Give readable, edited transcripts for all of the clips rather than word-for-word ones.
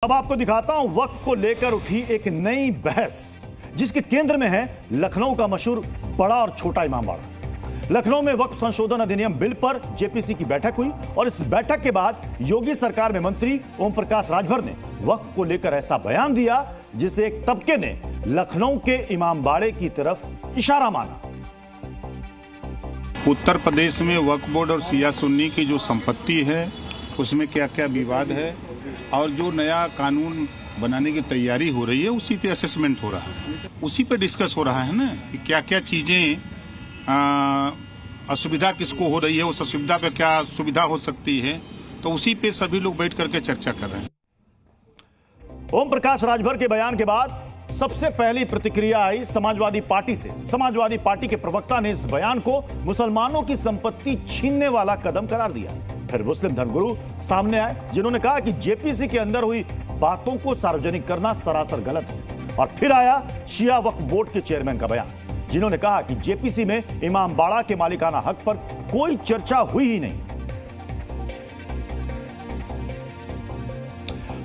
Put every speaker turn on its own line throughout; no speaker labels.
अब आपको दिखाता हूं वक्फ को लेकर उठी एक नई बहस, जिसके केंद्र में है लखनऊ का मशहूर बड़ा और छोटा इमामबाड़ा। लखनऊ में वक्फ संशोधन अधिनियम बिल पर जेपीसी की बैठक हुई और इस बैठक के बाद योगी सरकार में मंत्री ओम प्रकाश राजभर ने वक्फ को लेकर ऐसा बयान दिया जिसे एक तबके ने लखनऊ के इमामबाड़े की तरफ इशारा माना।
उत्तर प्रदेश में वक्फ बोर्ड और शिया सुन्नी की जो संपत्ति है उसमें क्या क्या विवाद है और जो नया कानून बनाने की तैयारी हो रही है उसी पे असेसमेंट हो रहा है, उसी पे डिस्कस हो रहा है ना कि क्या क्या चीजें असुविधा किसको हो रही है, उस असुविधा पे क्या सुविधा हो सकती है, तो उसी पे सभी लोग बैठ करके चर्चा कर रहे हैं।
ओम प्रकाश राजभर के बयान के बाद सबसे पहली प्रतिक्रिया आई समाजवादी पार्टी से। समाजवादी पार्टी के प्रवक्ता ने इस बयान को मुसलमानों की संपत्ति छीनने वाला कदम करार दिया। फिर मुस्लिम धर्मगुरु सामने आए जिन्होंने कहा कि जेपीसी के अंदर हुई बातों को सार्वजनिक करना सरासर गलत है। और फिर आया शिया वक्फ बोर्ड के चेयरमैन का बयान, जिन्होंने कहा कि जेपीसी में इमामबाड़ा के मालिकाना हक पर कोई चर्चा हुई ही नहीं।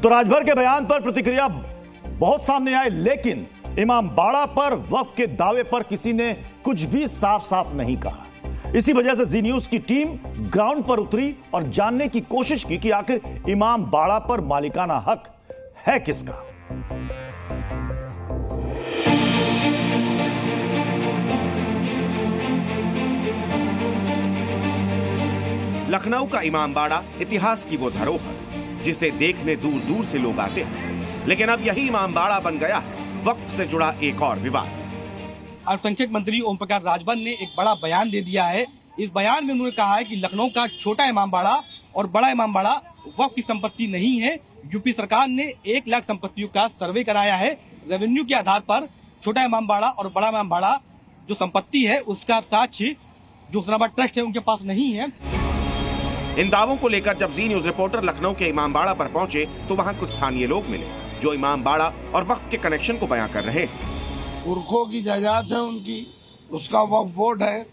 तो राजभर के बयान पर प्रतिक्रिया बहुत सामने आए, लेकिन इमामबाड़ा पर वक्फ के दावे पर किसी ने कुछ भी साफ साफ नहीं कहा। इसी वजह से जी न्यूज की टीम ग्राउंड पर उतरी और जानने की कोशिश की कि आखिर इमामबाड़ा पर मालिकाना हक है किसका।
लखनऊ का इमामबाड़ा इतिहास की वो धरोहर जिसे देखने दूर दूर से लोग आते हैं, लेकिन अब यही इमामबाड़ा बन गया है वक्फ से जुड़ा एक और विवाद।
अल्पसंख्यक मंत्री ओम प्रकाश राजभर ने एक बड़ा बयान दे दिया है। इस बयान में उन्होंने कहा है कि लखनऊ का छोटा इमामबाड़ा और बड़ा इमामबाड़ा वक्फ की संपत्ति नहीं है। यूपी सरकार ने 1 लाख संपत्तियों का सर्वे कराया है। रेवेन्यू के आधार पर छोटा इमामबाड़ा और बड़ा इमामबाड़ा जो संपत्ति है उसका साक्ष्य जो हुसैनाबाद ट्रस्ट है उनके पास नहीं है।
इन दावों को लेकर जब जी न्यूज रिपोर्टर लखनऊ के इमामबाड़ा पर पहुंचे तो वहां कुछ स्थानीय लोग मिले जो इमामबाड़ा और वक्फ के कनेक्शन को बयां कर रहे हैं।
पुरखों की जायदाद है उनकी, उसका वक्फ बोर्ड है,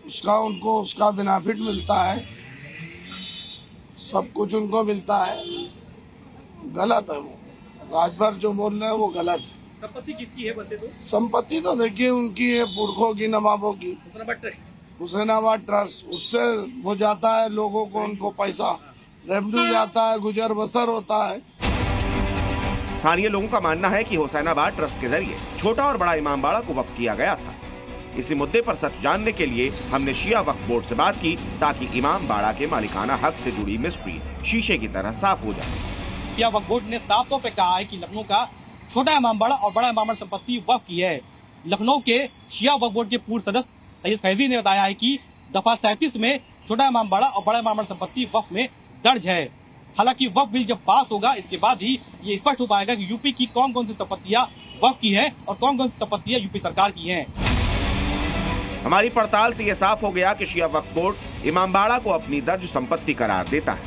उसका उनको उसका बेनिफिट मिलता है, सब कुछ उनको मिलता है। गलत है वो, राजभर जो बोल रहे हैं वो गलत है।
संपत्ति किसकी है बता दो?
संपत्ति तो देखिए उनकी है, पुरखों की, नवाबों की, हुसैनाबाद ट्रस्ट। उससे हो जाता है लोगों को, उनको पैसा रेवेन्यू जाता है, गुजर बसर होता है।
स्थानीय लोगों का मानना है कि हुसैनाबाद ट्रस्ट के जरिए छोटा और बड़ा इमामबाड़ा को वक्फ किया गया था। इसी मुद्दे पर सच जानने के लिए हमने शिया वक्फ बोर्ड से बात की ताकि इमामबाड़ा के मालिकाना हक से जुड़ी मिस्ट्री शीशे की तरह साफ हो जाए।
शिया वक्फ बोर्ड ने साफ तौर पे कहा है कि लखनऊ का छोटा इमामबाड़ा और बड़ा इमामबाड़ा संपत्ति वक्फ की है। लखनऊ के शिया वक्फ बोर्ड के पूर्व सदस्य तैयब फैजी ने बताया है कि दफा 37 में छोटा इमामबाड़ा और बड़ा इमामबाड़ा संपत्ति वक्फ में दर्ज है। हालांकि वक्फ बिल जब पास होगा इसके बाद ही ये स्पष्ट हो पाएगा कि यूपी की कौन कौन सी संपत्तियां वक्फ की हैं और कौन कौन सी संपत्तियां यूपी सरकार की हैं।
हमारी पड़ताल से यह साफ हो गया कि शिया वक्फ बोर्ड इमामबाड़ा को अपनी दर्ज संपत्ति करार देता है।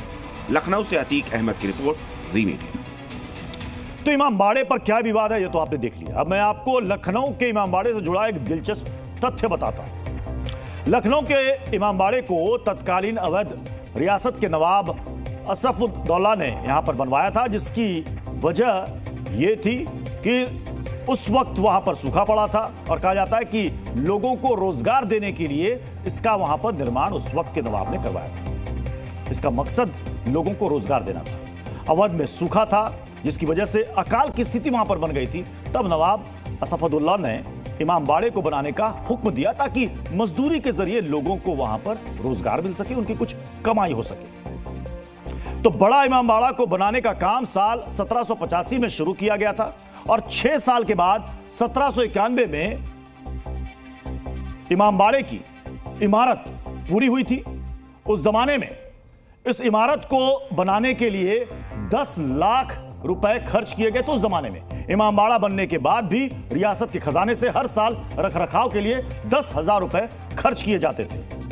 लखनऊ से अतीक अहमद की रिपोर्ट, जी मीडिया।
तो इमामबाड़े पर क्या विवाद है ये तो आपने देख लिया। अब मैं आपको लखनऊ के इमामबाड़े से जुड़ा एक दिलचस्प तथ्य बताता हूं। लखनऊ के इमामबाड़े को तत्कालीन अवध रियासत के नवाब असफुद्दौला ने यहां पर बनवाया था, जिसकी वजह यह थी कि उस वक्त वहां पर सूखा पड़ा था और कहा जाता है कि लोगों को रोजगार देने के लिए इसका वहां पर निर्माण उस वक्त के नवाब ने करवाया था। इसका मकसद लोगों को रोजगार देना था। अवध में सूखा था जिसकी वजह से अकाल की स्थिति वहां पर बन गई थी। तब नवाब असफुद्दौला ने इमामबाड़े को बनाने का हुक्म दिया ताकि मजदूरी के जरिए लोगों को वहां पर रोजगार मिल सके, उनकी कुछ कमाई हो सके। तो बड़ा इमामबाड़ा को बनाने का काम साल 1785 में शुरू किया गया था और 6 साल के बाद 1791 में इमामबाड़े की इमारत पूरी हुई थी। उस जमाने में इस इमारत को बनाने के लिए 10 लाख रुपए खर्च किए गए। तो उस जमाने में इमामबाड़ा बनने के बाद भी रियासत के खजाने से हर साल रखरखाव के लिए 10,000 रुपए खर्च किए जाते थे।